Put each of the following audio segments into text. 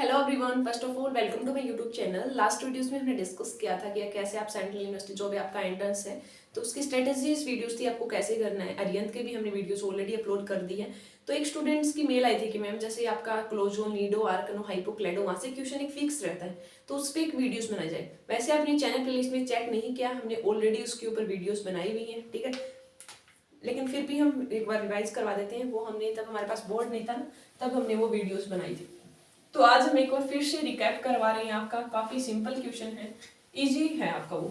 Hello everyone, first of all welcome to my YouTube channel. Last videos में हमने discuss किया था कि कैसे आप सेंट्रल यूनिवर्सिटी जो भी आपका एंट्रेंस है तो उसकी स्ट्रेटेजीज वीडियोस थी, आपको कैसे करना है। अरियंत के भी हमने वीडियोस ऑलरेडी अपलोड कर दी है। तो एक स्टूडेंट्स की मेल आई थी कि मैम जैसे आपका क्लोजो, नीडो, आर्कनो, हाइपोक्लेडो वहाँ से क्वेश्चन एक फिक्स रहता है तो उस पर एक वीडियोस बनाई जाए। वैसे आपने चैनल प्लेलिस्ट में चेक नहीं किया, हमने ऑलरेडी उसके ऊपर वीडियोज बनाई हुई है, ठीक है। लेकिन फिर भी हम एक बार रिवाइज करवा देते हैं। वो हमने तब हमारे पास बोर्ड नहीं था ना, तब हमने वो वीडियोस बनाई थी। तो आज हम एक बार फिर से रिकैप करवा रहे हैं। आपका काफी सिंपल क्वेश्चन है, इजी है आपका वो।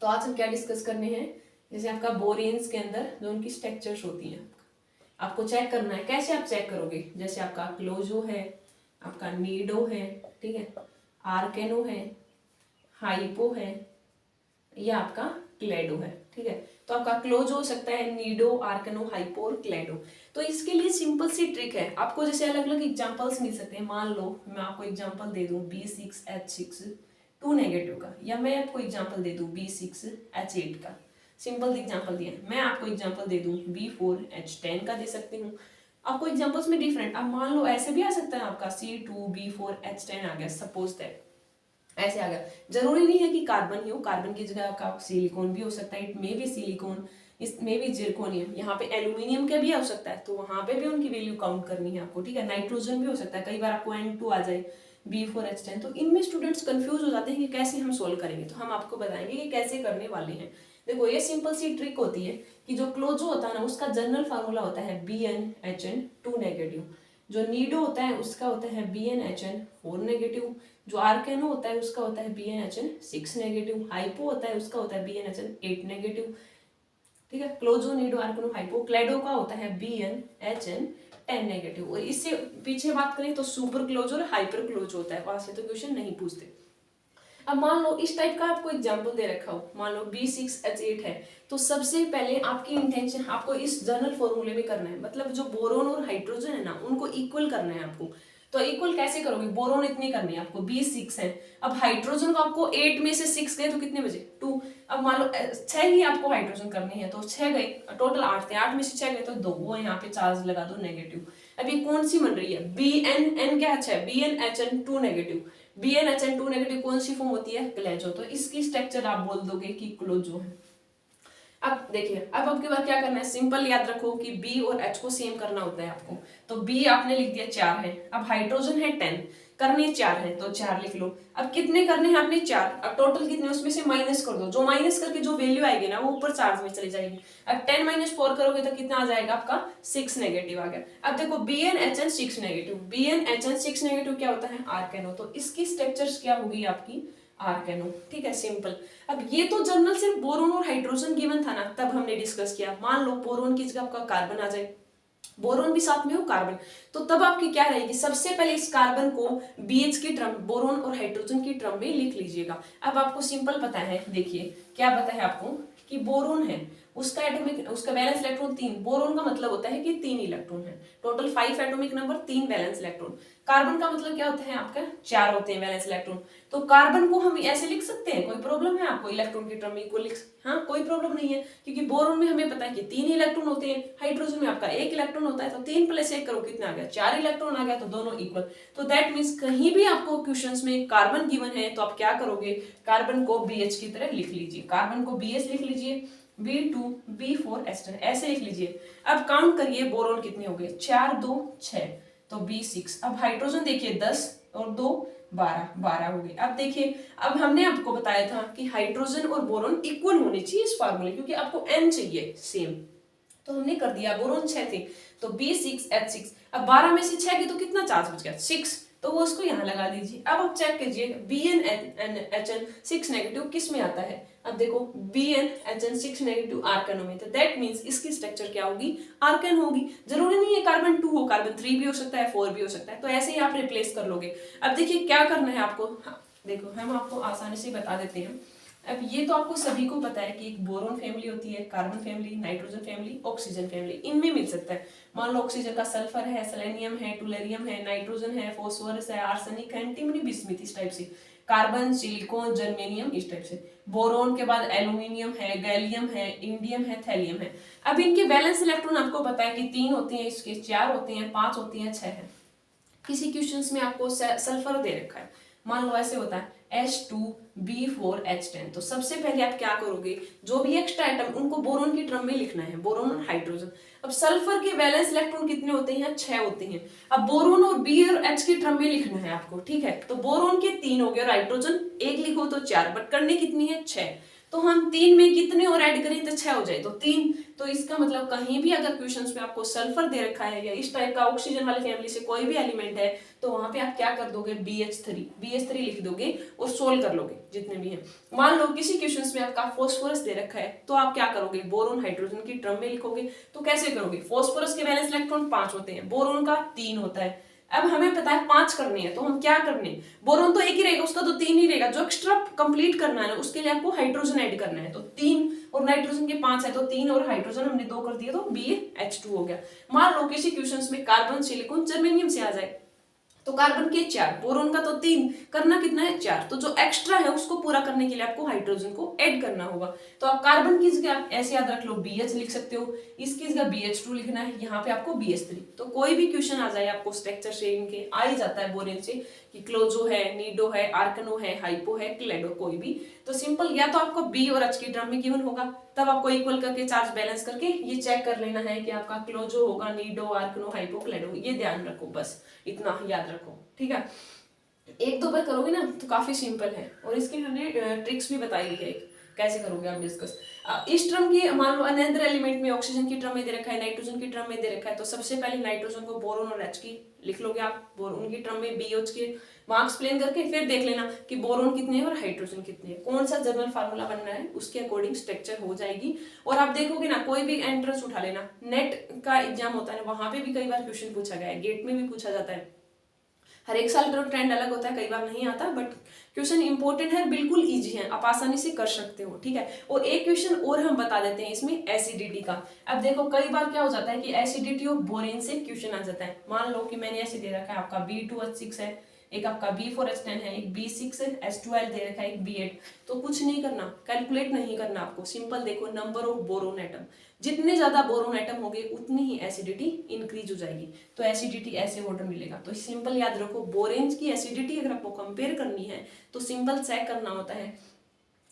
तो आज हम क्या डिस्कस करने हैं, जैसे आपका बोरेन्स के अंदर जो उनकी स्ट्रक्चर्स होती हैं आपको चेक करना है। कैसे आप चेक करोगे, जैसे आपका क्लोजो है, आपका नीडो है, ठीक है, आर्केनो है, हाइपो है, या आपका क्लेडो है, ठीक है। तो आपका क्लोज हो सकता है नीडो, आर्कनो, हाइपो और क्लेडो। तो इसके लिए सिंपल सी ट्रिक है, आपको जैसे अलग अलग एग्जांपल्स मिल सकते हैं। मान लो मैं आपको एग्जांपल दे दूं B6H6 2 नेगेटिव का, या मैं आपको एग्जांपल दे दूं B6H8 का। सिंपल एग्जांपल दिया, मैं आपको एग्जांपल दे दूं B4H10 का दे सकती हूँ। आपको एग्जांपल्स में डिफरेंट, अब मान लो ऐसे भी आ सकता है आपका C2B4H10 आ गया, सपोज दैट ऐसे आ गया। जरूरी नहीं है कि कार्बन ही हो, कार्बन की जगह आपका सिलिकॉन भी हो सकता है, इट मे बी सिलिकॉन, इसमें भी जिरकोनियम, यहाँ पे एल्यूमिनियम का भी हो सकता है, तो वहां पे भी उनकी वैल्यू काउंट करनी है आपको, ठीक है। नाइट्रोजन भी हो सकता है, कई बार आपको N2 आ जाए, B4H10। तो इनमें स्टूडेंट्स कंफ्यूज हो जाते हैं कि कैसे हम सोल्व करेंगे। तो हम आपको बताएंगे कि कैसे करने वाले हैं। देखो ये सिंपल सी ट्रिक होती है कि जो क्लोजो होता है ना, उसका जनरल फार्मूला होता है BnHn2 नेगेटिव। जो नीडो होता है उसका होता है BnHn4 नेगेटिव। जो आर्केनो होता है उसका होता है BnHn6 नेगेटिव। हाइपो होता है उसका होता है BnHn8 नेगेटिव, ठीक है। क्लोजो, नीडो, आर्केनो, हाइपो। क्लेडो का होता है BnHn10 नेगेटिव। और इससे पीछे बात करें तो सुपर क्लोज और हाइपर क्लोज होता है, वहां से तो क्वेश्चन नहीं पूछते। अब मान लो इस टाइप का आपको एग्जाम्पल दे रखा हो, मान लो B6H8 है, तो सबसे पहले आपकी इंटेंशन आपको इस जनरल फॉर्मूले में करना है, मतलब जो बोरोन और हाइड्रोजन है ना उनको इक्वल करना है आपको। तो इक्वल कैसे करोगे, बोरोन इतने करने हैं आपको, B6 है। अब हाइड्रोजन को आपको 8 में से 6 गए तो कितने बचे, 2। अब मान लो 6 ही आपको हाइड्रोजन करने हैं, तो 6 गए, टोटल 8 थे, 8 में से 6 गए तो 2, वो यहाँ पे चार्ज लगा दो नेगेटिव। अब ये कौन सी बन रही है, BN क्या अच्छा है, BnHn2 नेगेटिव। BnHn2 नेगेटिव कौन सी फॉर्म होती है, क्लेजो। तो इसकी स्ट्रक्चर आप बोल दोगे कि क्लोजो है। अब देखिए, अब आपके बाद क्या करना है, सिंपल याद रखो कि B और H को सेम करना होता है आपको। तो B आपने लिख दिया 4 है, अब हाइड्रोजन है 10, करने 4 है तो 4 लिख लो। अब कितने करने हैं आपने, 4। अब टोटल कितने, उसमें से माइनस कर दो, जो माइनस करके जो वैल्यू आएगी ना वो ऊपर चार्ज में चली जाएगी। अब 10 - 4 करोगे तो कितना आ जाएगा आपका, 6 नेगेटिव आ गया। अब देखो BnHn6 नेगेटिव, BnHn6 नेगेटिव क्या होता है, आर्केनो। तो इसकी स्ट्रक्चर्स क्या होगी आपकी, आर्केनो, ठीक है, सिंपल। अब ये तो जनरल सिर्फ बोरोन और हाइड्रोजन गिवन था ना, तब हमने डिस्कस किया। मान लो बोरोन की जगह आपका कार्बन आ जाए, बोरोन भी साथ में हो, कार्बन, तो तब आपकी क्या रहेगी, सबसे पहले इस कार्बन को BH की टर्म, बोरोन और हाइड्रोजन की टर्म में लिख लीजिएगा। अब आपको सिंपल पता है, देखिए क्या पता है आपको कि बोरोन है, उसका एटॉमिक, उसका वैलेंस इलेक्ट्रॉन 3, बोरोन का मतलब होता है कि 3 इलेक्ट्रॉन है, total 5 atomic number, 3 valence electron. Carbon का मतलब क्या होता है आपका, 4 होते हैं वैलेंस इलेक्ट्रॉन। तो कार्बन को हम ऐसे लिख सकते हैं, कोई प्रॉब्लम है आपको, इलेक्ट्रॉन की टर्म में इक्वल लिख, हाँ कोई प्रॉब्लम नहीं है, क्योंकि बोरोन में हमें पता है कि 3 इलेक्ट्रॉन होते हैं, हाइड्रोजन में आपका 1 इलेक्ट्रॉन होता है। तो 3 + 1 करो कितना आ गया, 4 इलेक्ट्रॉन आ गया, तो दोनों इक्वल। तो दैट मीन्स कहीं भी आपको क्वेश्चंस में कार्बन गिवन है तो आप क्या करोगे, कार्बन को BH की तरह लिख लीजिए, कार्बन को BH लिख लीजिए, B2B4H10 ऐसे लिख लीजिए। अब काउंट करिए, बोरोन कितने हो गए, 4 2 6, तो B6। अब हाइड्रोजन देखिए 10 और 2 12, 12 हो गए। अब देखिए, अब हमने आपको बताया था कि हाइड्रोजन और बोरोन इक्वल होने चाहिए इस फार्मूले, क्योंकि आपको N चाहिए सेम। तो हमने कर दिया, बोरोन 6 थे तो B6H6। अब 12 में से 6 गए तो कितना चार्ज बच गया, 6, तो वो उसको यहाँ लगा दीजिए। अब आप चेक कीजिए BnHn6 नेगेटिव किस में आता है। अब देखो BnHn6 नेगेटिव आर्केनो में, तो दैट मीन्स इसकी स्ट्रक्चर क्या होगी, आर्केन होगी। जरूरी नहीं है कार्बन 2 हो, कार्बन 3 भी हो सकता है, 4 भी हो सकता है, तो ऐसे ही आप रिप्लेस कर लोगे। अब देखिए क्या करना है आपको, हाँ, देखो हम आपको आसानी से बता देते हैं। अब ये तो आपको सभी को पता है कि एक बोरोन फैमिली होती है, carbon family, nitrogen family, oxygen family, इनमें मिल सकता है। मान लो ऑक्सीजन का सल्फर है, सेलेनियम है, टूलेरियम है, नाइट्रोजन है, फॉस्फोरस है, आर्सेनिक है, एंटीमनी, बिस्मिथ, इस टाइप से। कार्बन, सिलिकॉन, जर्मेनियम, इस टाइप से। बोरोन के बाद एल्यूमिनियम है, गैलियम है, इंडियम है, थैलियम है। अब इनके बैलेंस इलेक्ट्रॉन आपको पता है कि 3 होते हैं, इसके 4 होते हैं, 5 होती हैं, 6 है, किसी क्वेश्चंस में आपको सल्फर दे रखा है, मान लो ऐसे होता है H2B4H10, तो सबसे पहले आप क्या करोगे, जो भी एक्स्ट्रा आइटम उनको बोरोन की टर्म में लिखना है, बोरोन और हाइड्रोजन। अब सल्फर के वैलेंस इलेक्ट्रॉन कितने होते हैं, 6 होते हैं। अब बोरोन और बी और एच की टर्म में लिखना है आपको, ठीक है। तो बोरोन के 3 हो गए और हाइड्रोजन 1 लिखो तो 4, बट करने कितनी है, 6। तो हम 3 में कितने और ऐड करें तो 6 हो जाए, तो 3। तो इसका मतलब कहीं भी अगर क्वेश्चंस में आपको सल्फर दे रखा है या इस टाइप का ऑक्सीजन वाली फैमिली से कोई भी एलिमेंट है, तो वहां पे आप क्या कर दोगे, BH3 लिख दोगे और सोल्व कर लोगे जितने भी हैं। मान लो किसी क्वेश्चंस में आपका फास्फोरस दे रखा है, तो आप क्या करोगे, बोरोन हाइड्रोजन की टर्म में लिखोगे। तो कैसे करोगे, फास्फोरस के वैलेंस इलेक्ट्रॉन 5 होते हैं, बोरोन का 3 होता है। अब हमें पता है 5 करनी है, तो हम क्या करने, बोरोन तो 1 ही रहेगा, उसका तो 3 ही रहेगा, जो एक्स्ट्रा कंप्लीट करना है उसके लिए आपको हाइड्रोजन ऐड करना है। तो 3 और नाइट्रोजन के 5 है, तो 3 और हाइड्रोजन हमने 2 कर दिया, तो BH2 हो गया। मान लो किसी क्वेश्चंस में कार्बन, सिलिकॉन, जर्मेनियम से आ जाए, तो कार्बन के 4, बोरोन का तो 3, करना कितना है, 4। तो जो एक्स्ट्रा है उसको पूरा करने के लिए आपको हाइड्रोजन को ऐड करना होगा। तो आप कार्बन की जगह आप ऐसे याद रख लो, BH लिख सकते हो, इसकी जगह BH2 लिखना है, यहाँ पे आपको BH3। तो कोई भी क्वेश्चन आ जाए आपको स्ट्रक्चर से इनके आ ही जाता है बोरेन से, कि क्लोजो है, नीडो है, आर्कनो है, हाइपो है, क्लेडो, कोई भी। तो सिंपल या तो आपको B और H की टर्म में गिवन होगा, तब आपको इक्वल करके चार्ज बैलेंस करके ये चेक कर लेना है कि आपका क्लोजो होगा, नीडो, आर्कनो, हाइपो, क्लेडो, ये ध्यान रखो, बस इतना याद रखो, ठीक है। 1-2 बार करोगे ना तो काफी सिंपल है, और इसकी हमने ट्रिक्स भी बताई है कैसे करोगे आप डिस्कस। इस टर्म की मान लो अनदर एलिमेंट में ऑक्सीजन की टर्म में दे रखा है, नाइट्रोजन की टर्म में दे रखा है, तो सबसे पहले नाइट्रोजन को बोरोन और H की लिख लोगे आप, बोरोन की टर्म में BH के मार्क्स प्लेन करके, फिर देख लेना कि बोरोन कितने हैं और हाइड्रोजन कितने हैं, कौन सा जनरल फार्मूला बनना है उसके अकॉर्डिंग स्ट्रक्चर हो जाएगी। और आप देखोगे ना, कोई भी एंट्रेंस उठा लेना, नेट का एग्जाम होता है, वहां पे भी कई बार क्वेश्चन पूछा गया है, गेट में भी पूछा जाता है। हर एक साल का ट्रेंड अलग होता है, कई बार नहीं आता, बट क्वेश्चन इंपॉर्टेंट है, बिल्कुल इजी है, आप आसानी से कर सकते हो, ठीक है। और एक क्वेश्चन और हम बता देते हैं इसमें एसिडिटी का। अब देखो कई बार क्या हो जाता है कि एसिडिटी ऑफ बोरेन से क्वेश्चन आ जाता है। मान लो कि मैंने ऐसे दे रखा है, आपका B2H6 है, एक आपका B4H10 है, एक B6H12 दे रखा है, एक B8। तो कुछ नहीं करना, कैलकुलेट नहीं करना आपको, सिंपल देखो नंबर ऑफ बोरोन एटम, जितने ज्यादा बोरोन एटम होंगे उतनी ही एसिडिटी इंक्रीज हो जाएगी, तो एसिडिटी ऐसे ऑर्डर मिलेगा। तो सिंपल याद रखो, बोरेन की एसिडिटी अगर आपको कंपेयर करनी है तो सिंपल चेक करना होता है,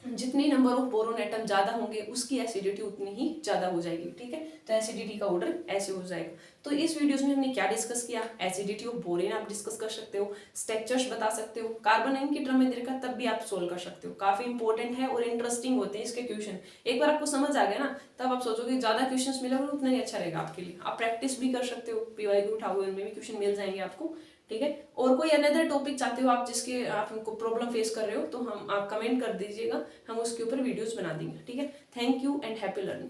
जितनी नंबर ऑफ बोरोन एटम ज्यादा होंगे उसकी एसिडिटी उतनी ही ज्यादा हो जाएगी, ठीक है। तो एसिडिटी का ऑर्डर ऐसे हो जाएगा। तो इस वीडियोस में हमने क्या डिस्कस किया, एसिडिटी ऑफ बोरेन आप डिस्कस कर सकते हो, स्ट्रक्चर्स बता सकते हो, कार्बन आयन की टर्म में देखा तब भी आप सोल्व कर सकते हो, काफी इंपॉर्टेंट है और इंटरेस्टिंग होते हैं इसके क्वेश्चन। एक बार आपको समझ आ गया ना, तब आप सोचोगे ज्यादा क्वेश्चन मिलेगा उतना ही अच्छा रहेगा आपके लिए। आप प्रैक्टिस भी कर सकते हो, PYQ उठाओगे उनमें भी क्वेश्चन मिल जाएंगे आपको, ठीक है। और कोई अनदर टॉपिक चाहते हो आप, जिसके आपको प्रॉब्लम फेस कर रहे हो, तो हम आप कमेंट कर दीजिएगा, हम उसके ऊपर वीडियोस बना देंगे, ठीक है। Thank you and happy learning.